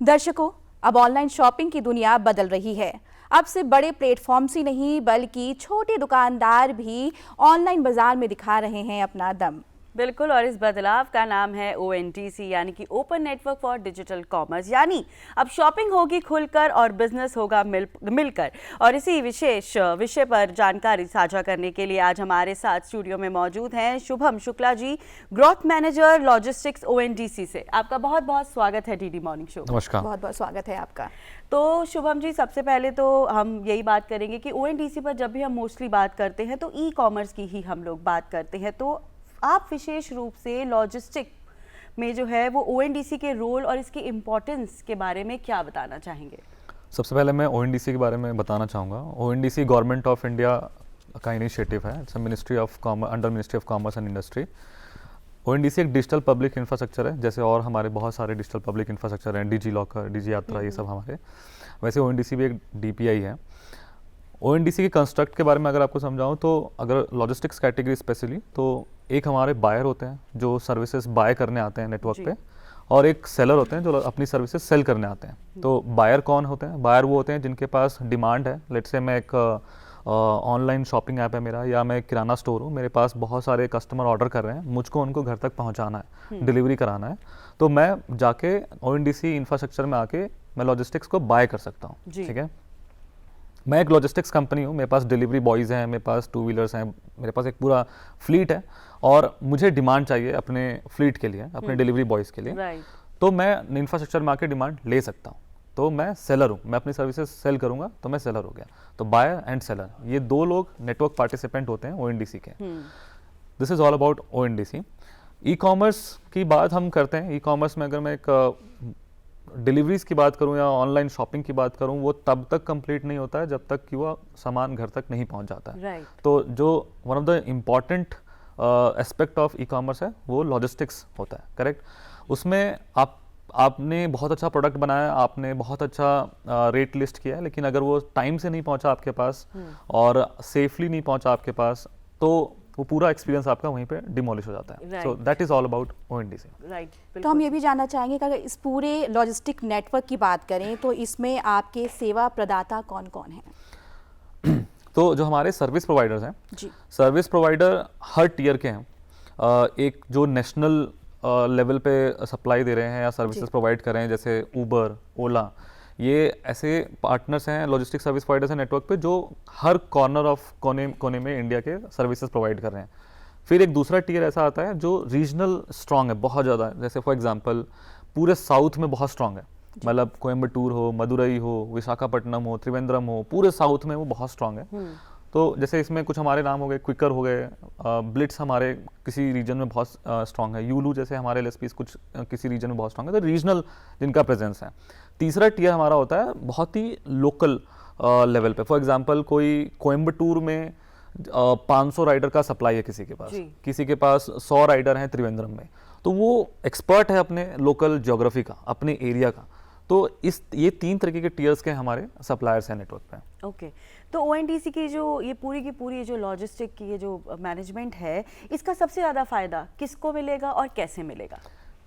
दर्शकों, अब online shopping की दुनिया बदल रही है। अब सिर्फ बड़े प्लेटफॉर्म्स ही नहीं बल्कि छोटे दुकानदार भी ऑनलाइन बाजार में दिखा रहे हैं अपना दम। बिल्कुल, और इस बदलाव का नाम है ONDC यानी कि open network for digital commerce. यानी अब शॉपिंग होगी खुलकर और बिजनेस होगा मिलकर। और इसी विशेष विषय पर जानकारी साझा करने के लिए आज हमारे साथ स्टूडियो में मौजूद हैं Shubham Shukla ji, growth manager logistics ONDC से। आपका बहुत बहुत स्वागत है DD मॉर्निंग शो। नमस्कार। बहुत बहुत स्वागत है आपका। तो शुभम जी, सबसे पहले तो हम यही बात करेंगे कि ONDC पर जब भी हम मोस्टली बात करते हैं तो ई-कॉमर्स की ही हम लोग बात करते हैं। तो आप विशेष रूप से लॉजिस्टिक में जो है वो ONDC के रोल और इसकी इम्पोर्टेंस के बारे में क्या बताना चाहेंगे? सबसे पहले मैं ONDC के बारे में बताना चाहूँगा। ONDC गवर्नमेंट ऑफ इंडिया का इनिशिएटिव है। It's ministry of commerce, under ministry of commerce and industry. ONDC एक डिजिटल पब्लिक इंफ्रास्ट्रक्चर है, जैसे और हमारे बहुत सारे डिजिटल पब्लिक इंफ्रास्ट्रक्चर हैं, डिजी लॉकर, डिजी यात्रा, ये सब हमारे। वैसे ONDC भी एक DPI है। ONDC के कंस्ट्रक्ट के बारे में अगर आपको समझाऊँ तो अगर लॉजिस्टिक्स कैटेगरी स्पेशली, तो एक हमारे बायर होते हैं जो सर्विसेज बाय करने आते हैं नेटवर्क पे, और एक सेलर होते हैं जो अपनी सर्विसेज सेल करने आते हैं। तो बायर कौन होते हैं? बायर वो होते हैं जिनके पास डिमांड है। लेट्स से मैं एक ऑनलाइन शॉपिंग ऐप है मेरा, या मैं एक किराना स्टोर हूँ, मेरे पास बहुत सारे कस्टमर ऑर्डर कर रहे हैं, मुझको उनको घर तक पहुँचाना है, डिलीवरी कराना है। तो मैं जाके ONDC इंफ्रास्ट्रक्चर में आके मैं लॉजिस्टिक्स को बाय कर सकता हूँ। ठीक है, मैं एक लॉजिस्टिक्स कंपनी हूँ, मेरे पास डिलीवरी बॉयज़ हैं, मेरे पास 2 व्हीलर्स हैं, मेरे पास एक पूरा फ्लीट है, और मुझे डिमांड चाहिए अपने फ्लीट के लिए, अपने डिलीवरी बॉयज़ के लिए। तो मैं इंफ्रास्ट्रक्चर में आके डिमांड ले सकता हूँ। तो मैं सेलर हूँ, मैं अपनी सर्विसेज सेल करूँगा तो मैं सेलर हो गया। तो बायर एंड सेलर, ये 2 लोग नेटवर्क पार्टिसिपेंट होते हैं ONDC के। This is all about ONDC। E-commerce की बात हम करते हैं। ई-कॉमर्स में अगर मैं एक डिलीवरीज की बात करूं या ऑनलाइन शॉपिंग की बात करूं, वो तब तक कंप्लीट नहीं होता है जब तक कि वो सामान घर तक नहीं पहुंच जाता है। तो जो one of the important aspect of e-commerce है वो लॉजिस्टिक्स होता है। करेक्ट। उसमें आपने बहुत अच्छा प्रोडक्ट बनाया, आपने बहुत अच्छा रेट लिस्ट किया है, लेकिन अगर वो टाइम से नहीं पहुंचा आपके पास और सेफली नहीं पहुंचा आपके पास, तो वो पूरा एक्सपीरियंस आपका वहीं पे डिमोलिश हो जाता है। So that is all about ONDC। तो हम ये भी जानना चाहेंगे कि अगर इस पूरे लॉजिस्टिक नेटवर्क की बात करें तो इसमें आपके सेवा प्रदाता कौन कौन हैं? तो जो हमारे सर्विस प्रोवाइडर्स हैं, सर्विस प्रोवाइडर हर टियर के हैं। एक जो नेशनल लेवल पे सप्लाई दे रहे हैं या सर्विसेज प्रोवाइड कर रहे हैं, जैसे ऊबर, ओला, ये ऐसे पार्टनर्स हैं, लॉजिस्टिक सर्विस प्रोवाइडर्स हैं नेटवर्क पे, जो हर कॉर्नर ऑफ कोने में इंडिया के सर्विसेज प्रोवाइड कर रहे हैं। फिर एक दूसरा टियर ऐसा आता है जो रीजनल स्ट्रांग है, बहुत ज़्यादा है। जैसे फॉर एग्जांपल पूरे साउथ में बहुत स्ट्रांग है, मतलब कोयम्बटूर हो, मदुरई हो, विशाखापट्टनम हो, त्रिवेंद्रम हो, पूरे साउथ में वो बहुत स्ट्रांग है। तो जैसे इसमें कुछ हमारे नाम हो गए, क्विकर हो गए, ब्लिट्स हमारे किसी रीजन में बहुत स्ट्रांग है, यूलू जैसे हमारे LSPs कुछ किसी रीजन में बहुत स्ट्रांग है। तो रीजनल जिनका प्रेजेंस है। तीसरा टियर हमारा होता है बहुत ही लोकल लेवल पे। फॉर एग्जांपल कोई कोयम्बटूर में 500 राइडर का सप्लाई है किसी के पास 100 राइडर हैं त्रिवेंद्रम में, तो वो एक्सपर्ट है अपने लोकल ज्योग्राफी का, अपने एरिया का। तो ये 3 तरीके के टियर्स के हमारे सप्लायर्स हैं नेटवर्क पे। ओके। तो ONDC की जो ये पूरी जो लॉजिस्टिक की ये जो मैनेजमेंट है, इसका सबसे ज़्यादा फ़ायदा किसको मिलेगा और कैसे मिलेगा?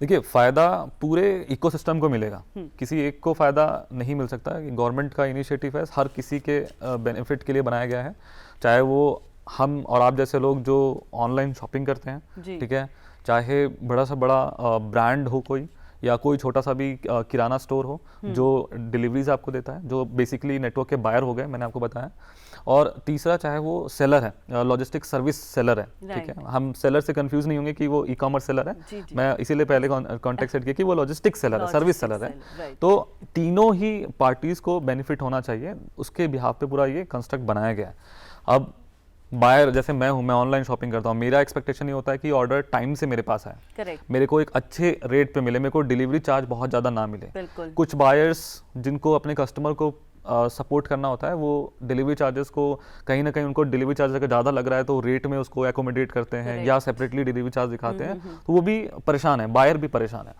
देखिए, फ़ायदा पूरे इकोसिस्टम को मिलेगा, किसी एक को फ़ायदा नहीं मिल सकता। गवर्नमेंट का इनिशिएटिव है, हर किसी के बेनिफिट के लिए बनाया गया है, चाहे वो हम और आप जैसे लोग जो ऑनलाइन शॉपिंग करते हैं, ठीक है, चाहे बड़ा सा बड़ा ब्रांड हो कोई, या कोई छोटा सा भी किराना स्टोर हो जो डिलीवरीज आपको देता है, जो बेसिकली नेटवर्क के बायर हो गए, मैंने आपको बताया। और तीसरा चाहे वो सेलर है, लॉजिस्टिक सर्विस सेलर है, ठीक है। हम सेलर से कंफ्यूज नहीं होंगे कि वो ई-कॉमर्स सेलर है। मैं इसीलिए पहले कॉन्टेक्स्ट सेट किया कि वो लॉजिस्टिक सेलर है, सर्विस सेलर है। तो तीनों ही पार्टीज को बेनिफिट होना चाहिए, उसके बिहाफ पे पूरा ये कंस्ट्रक्ट बनाया गया है। अब बायर जैसे मैं हूँ, मैं ऑनलाइन शॉपिंग करता हूँ, मेरा एक्सपेक्टेशन ये होता है कि ऑर्डर टाइम से मेरे पास आए, मेरे को एक अच्छे रेट पे मिले, मेरे को डिलीवरी चार्ज बहुत ज़्यादा ना मिले। कुछ बायर्स जिनको अपने कस्टमर को सपोर्ट करना होता है, वो डिलीवरी चार्जेस को कहीं ना कहीं उनको डिलीवरी चार्ज अगर ज़्यादा लग रहा है तो रेट में उसको एकोमोडेट करते हैं या सेपरेटली डिलीवरी चार्ज दिखाते हैं, तो वो भी परेशान है, बायर भी परेशान है।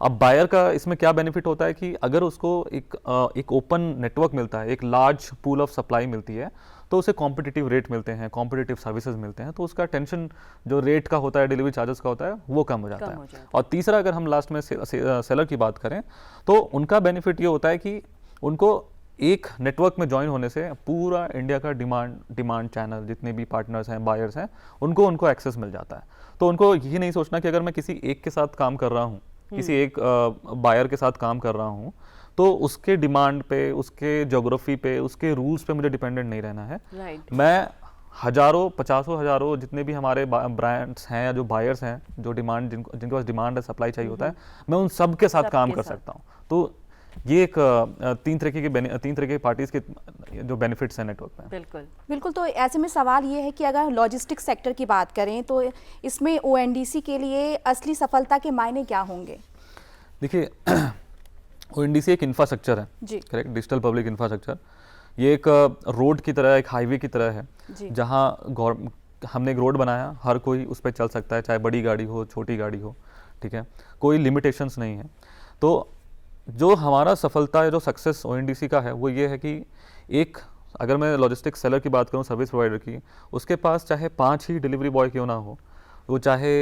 अब बायर का इसमें क्या बेनिफिट होता है कि अगर उसको एक ओपन नेटवर्क मिलता है, एक लार्ज पूल ऑफ सप्लाई मिलती है, तो उसे कॉम्पिटिटिव रेट मिलते हैं, कॉम्पिटिटिव सर्विसेज मिलते हैं, तो उसका टेंशन जो रेट का होता है, डिलीवरी चार्जेस का होता है, वो कम हो जाता है। और तीसरा, अगर हम लास्ट में सेलर की बात करें तो उनका बेनिफिट ये होता है कि उनको एक नेटवर्क में ज्वाइन होने से पूरा इंडिया का डिमांड चैनल, जितने भी पार्टनर्स हैं, बायर्स हैं, उनको एक्सेस मिल जाता है। तो उनको ये नहीं सोचना कि अगर मैं किसी एक के साथ काम कर रहा हूँ, किसी एक बायर के साथ काम कर रहा हूँ, तो उसके डिमांड पे, उसके ज्योग्राफी पे, उसके रूल्स पे मुझे डिपेंडेंट नहीं रहना है। मैं हजारों, पचासों हजारों जितने भी हमारे ब्रांड्स हैं या जो बायर्स हैं, जो जिनके पास डिमांड है, सप्लाई चाहिए होता है, मैं उन सब के साथ काम कर सकता हूँ। तो ये एक तीन तरह के पार्टीज के जो बेनिफिट्स हैं नेटवर्क में। बिल्कुल बिल्कुल। तो ऐसे में सवाल ये है कि अगर लॉजिस्टिक्स सेक्टर की बात करें तो इसमें ओएनडीसी के लिए असली सफलता के मायने क्या होंगे? देखिए, ओएनडीसी एक इंफ्रास्ट्रक्चर है जी, करेक्ट, डिजिटल पब्लिक इंफ्रास्ट्रक्चर। ये एक रोड की तरह, एक हाईवे की तरह है, जहाँ हमने एक रोड बनाया, हर कोई उस पर चल सकता है, चाहे बड़ी गाड़ी हो, छोटी गाड़ी हो, ठीक है, कोई लिमिटेशंस नहीं है। तो जो हमारा सफलता है, जो सक्सेस ओएनडीसी का है, वो ये है कि अगर मैं लॉजिस्टिक्स सेलर की बात करूं, सर्विस प्रोवाइडर की, उसके पास चाहे 5 ही डिलीवरी बॉय क्यों ना हो, वो चाहे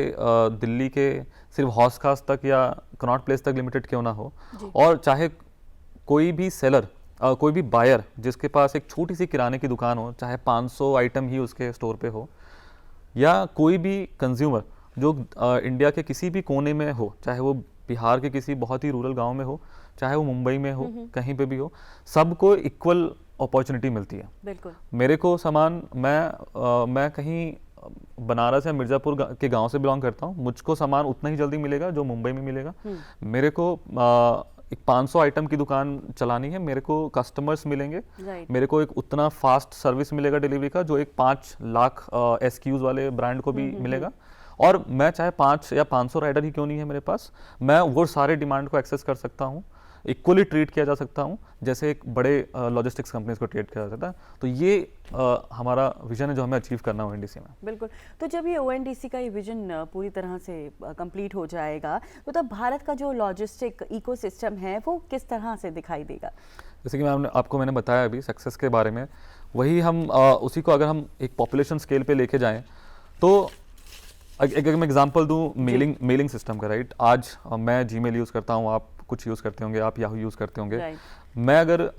दिल्ली के सिर्फ हौस खास तक या कनॉट प्लेस तक लिमिटेड क्यों ना हो, और चाहे कोई भी सेलर, कोई भी बायर जिसके पास एक छोटी सी किराने की दुकान हो, चाहे 500 आइटम ही उसके स्टोर पे हो, या कोई भी कंज्यूमर जो इंडिया के किसी भी कोने में हो, चाहे वो बिहार के किसी बहुत ही रूरल गांव में हो, चाहे वो मुंबई में हो, कहीं पे भी हो, सबको इक्वल अपॉर्चुनिटी मिलती है। बिल्कुल। मेरे को सामान, मैं कहीं बनारस या मिर्ज़ापुर के गांव से बिलोंग करता हूँ, मुझको सामान उतना ही जल्दी मिलेगा जो मुंबई में मिलेगा। मेरे को एक 500 आइटम की दुकान चलानी है, मेरे को कस्टमर्स मिलेंगे, मेरे को एक उतना फास्ट सर्विस मिलेगा डिलीवरी का जो एक 5 लाख SKUs वाले ब्रांड को भी मिलेगा। और मैं चाहे 5 या 500 राइडर ही क्यों नहीं है मेरे पास, मैं वो सारे डिमांड को एक्सेस कर सकता हूँ, इक्वली ट्रीट किया जा सकता हूँ जैसे एक बड़े लॉजिस्टिक्स कंपनीज को ट्रीट किया जा सकता है। तो ये हमारा विजन है जो हमें अचीव करना है ओएनडीसी में। बिल्कुल। तो जब ये ओएनडीसी का ये विजन पूरी तरह से कंप्लीट हो जाएगा, तो तब भारत का जो लॉजिस्टिक इकोसिस्टम है वो किस तरह से दिखाई देगा? जैसे कि मैंने बताया अभी सक्सेस के बारे में, वही हम उसी को अगर हम एक पॉपुलेशन स्केल पे लेके जाएं, तो अगर मैं एग्जांपल दूं मेलिंग सिस्टम का, राइट, आज मैं जीमेल यूज़ करता हूं, आप कुछ यूज़ करते होंगे, आप याहू यूज़ करते होंगे, मैं अगर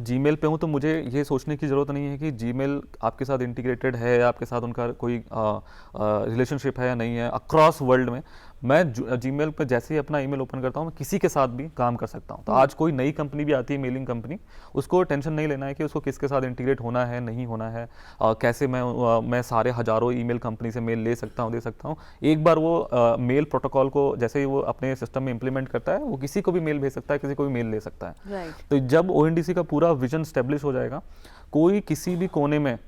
जीमेल पे हूं तो मुझे ये सोचने की ज़रूरत नहीं है कि जीमेल आपके साथ इंटीग्रेटेड है या आपके साथ उनका कोई रिलेशनशिप है या नहीं है। अक्रॉस वर्ल्ड में मैं जीमेल पे जैसे ही अपना ईमेल ओपन करता हूँ, मैं किसी के साथ भी काम कर सकता हूँ। तो आज कोई नई कंपनी भी आती है, मेलिंग कंपनी, उसको टेंशन नहीं लेना है कि उसको किसके साथ इंटीग्रेट होना है, नहीं होना है, कैसे मैं सारे हजारों ईमेल कंपनी से मेल ले सकता हूँ, दे सकता हूँ। एक बार वो मेल प्रोटोकॉल को जैसे ही वो अपने सिस्टम में इंप्लीमेंट करता है, वो किसी को भी मेल भेज सकता है, किसी को भी मेल ले सकता है। तो जब ओएनडीसी का पूरा विजन स्टेब्लिश हो जाएगा, कोई किसी भी कोने में,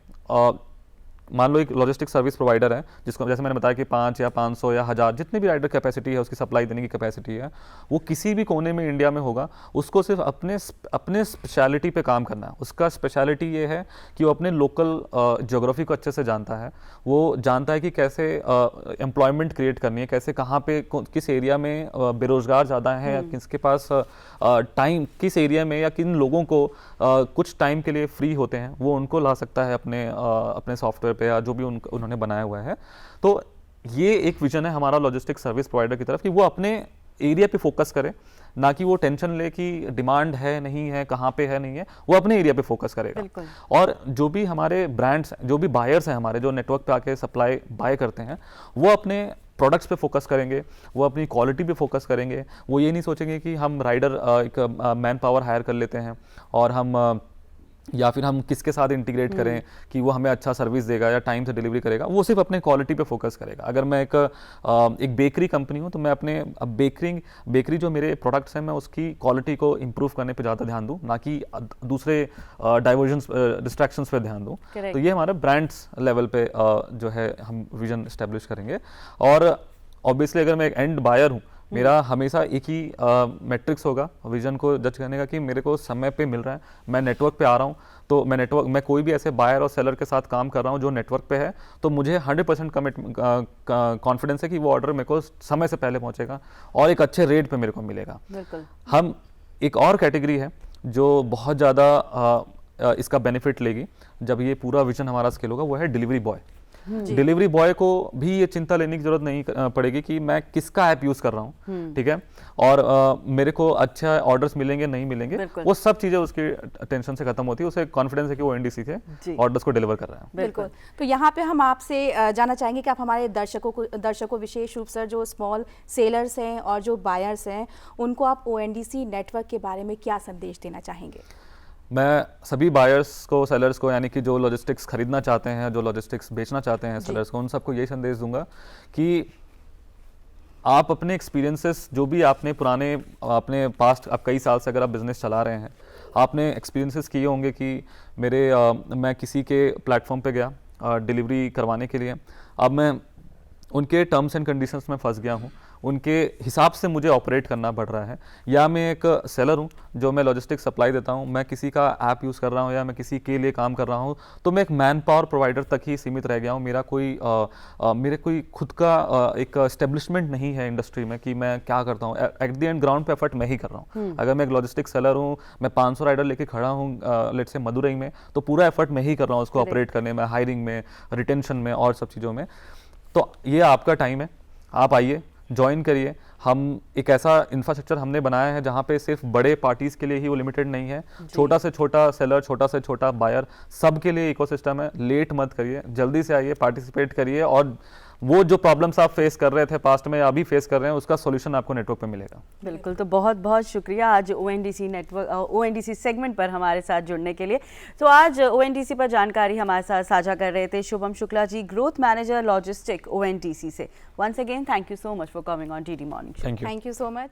मान लो एक लॉजिस्टिक सर्विस प्रोवाइडर है जिसको जैसे मैंने बताया कि 5 या 500 या 1000 जितने भी राइडर कैपेसिटी है, उसकी सप्लाई देने की कैपेसिटी है, वो किसी भी कोने में इंडिया में होगा, उसको सिर्फ अपने स्पेशलिटी पे काम करना है। उसका स्पेशलिटी ये है कि वो अपने लोकल ज्योग्राफी को अच्छे से जानता है, वो जानता है कि कैसे एम्प्लॉयमेंट क्रिएट करनी है, कैसे कहाँ पे किस एरिया में बेरोजगार ज़्यादा है, या किसके पास टाइम, किस एरिया में या किन लोगों को कुछ टाइम के लिए फ्री होते हैं, वो उनको ला सकता है अपने सॉफ्टवेयर पे या जो भी उन्होंने बनाया हुआ है। तो ये एक विजन है हमारा लॉजिस्टिक सर्विस प्रोवाइडर की तरफ कि वो अपने एरिया पे फोकस करे, ना कि वो टेंशन ले कि डिमांड है नहीं है, कहाँ पे है नहीं है, वो अपने एरिया पे फोकस करेगा। और जो भी हमारे ब्रांड्स, जो भी बायर्स हैं हमारे, जो नेटवर्क पे आके सप्लाई बाय करते हैं, वो अपने प्रोडक्ट्स पे फोकस करेंगे, वो अपनी क्वालिटी पे फोकस करेंगे। वो ये नहीं सोचेंगे कि हम राइडर एक मैन पावर हायर कर लेते हैं और हम या फिर हम किसके साथ इंटीग्रेट करें कि वो हमें अच्छा सर्विस देगा या टाइम से डिलीवरी करेगा। वो सिर्फ अपने क्वालिटी पे फोकस करेगा। अगर मैं एक बेकरी कंपनी हूँ तो मैं अपने बेकरी जो मेरे प्रोडक्ट्स हैं, मैं उसकी क्वालिटी को इम्प्रूव करने पे ज़्यादा ध्यान दूँ, ना कि दूसरे डाइवर्जन्स, डिस्ट्रैक्शंस पे ध्यान दूँ। तो ये हमारे ब्रांड्स लेवल पे जो है हम विजन इस्टेब्लिश करेंगे। और ऑब्वियसली अगर मैं एक एंड बायर हूँ, मेरा हमेशा एक ही मैट्रिक्स होगा विजन को जज करने का कि मेरे को समय पे मिल रहा है, मैं नेटवर्क पे आ रहा हूँ, तो मैं कोई भी ऐसे बायर और सेलर के साथ काम कर रहा हूँ जो नेटवर्क पे है, तो मुझे 100% कॉन्फिडेंस है कि वो ऑर्डर मेरे को समय से पहले पहुँचेगा और एक अच्छे रेट पे मेरे को मिलेगा। बिल्कुल। हम एक और कैटेगरी है जो बहुत ज़्यादा इसका बेनिफिट लेगी जब ये पूरा विजन हमारा स्केल होगा, वो है डिलीवरी बॉय। डिलीवरी बॉय को भी ये चिंता लेने की जरूरत नहीं पड़ेगी कि मैं किसका ऐप यूज कर रहा हूँ, ठीक है, और मेरे को अच्छा ऑर्डर्स मिलेंगे नहीं मिलेंगे, वो सब चीजें उसकी टेंशन से खत्म होती है। उसे कॉन्फिडेंस है कि वो ओएनडीसी के ऑर्डर्स को डिलीवर कर रहा है। बिल्कुल। तो यहाँ पे हम आपसे जानना चाहेंगे कि आप हमारे दर्शकों विशेष रूप से जो स्मॉल सेलर्स हैं और जो बायर्स हैं, उनको आप ओएनडीसी नेटवर्क के बारे में क्या संदेश देना चाहेंगे? मैं सभी बायर्स को, सेलर्स को, यानी कि जो लॉजिस्टिक्स खरीदना चाहते हैं, जो लॉजिस्टिक्स बेचना चाहते हैं सेलर्स को, उन सबको यही संदेश दूंगा कि आप अपने एक्सपीरियंसेस जो भी आपने अपने पास्ट, आप कई साल से अगर आप बिजनेस चला रहे हैं, आपने एक्सपीरियंसेस किए होंगे कि मैं किसी के प्लेटफॉर्म पे गया डिलीवरी करवाने के लिए, अब मैं उनके टर्म्स एंड कंडीशंस में फंस गया हूँ, उनके हिसाब से मुझे ऑपरेट करना पड़ रहा है, या मैं एक सेलर हूँ जो मैं लॉजिस्टिक सप्लाई देता हूँ, मैं किसी का ऐप यूज़ कर रहा हूँ या मैं किसी के लिए काम कर रहा हूँ, तो मैं एक मैन पावर प्रोवाइडर तक ही सीमित रह गया हूँ। मेरे कोई खुद का एक एस्टेब्लिशमेंट नहीं है इंडस्ट्री में कि मैं क्या करता हूँ। एट द एंड ग्राउंड पे एफर्ट मैं ही कर रहा हूँ। अगर मैं एक लॉजिस्टिक सेलर हूँ, मैं 500 राइडर लेके खड़ा हूँ लेट्स से मदुरई में, तो पूरा एफर्ट मैं ही कर रहा हूँ उसको ऑपरेट करने में, हायरिंग में, रिटेंशन में और सब चीज़ों में। तो ये आपका टाइम है, आप आइए, ज्वाइन करिए। हम एक ऐसा इंफ्रास्ट्रक्चर हमने बनाया है जहाँ पे सिर्फ बड़े पार्टीज के लिए ही वो लिमिटेड नहीं है, छोटा से छोटा सेलर, छोटा से छोटा बायर, सब के लिए इकोसिस्टम है। लेट मत करिए, जल्दी से आइए, पार्टिसिपेट करिए, और वो जो प्रॉब्लम्स आप फेस कर रहे थे पास्ट में या अभी फेस कर रहे हैं, उसका सॉल्यूशन आपको नेटवर्क पे मिलेगा। बिल्कुल। तो बहुत बहुत शुक्रिया आज ओएनडीसी नेटवर्क, ओएनडीसी सेगमेंट पर हमारे साथ जुड़ने के लिए। तो आज ओएनडीसी पर जानकारी हमारे साथ साझा कर रहे थे Shubham Shukla ji, growth manager logistic ONDC से। Once again thank you so much for coming on DD morning show. Thank you so much.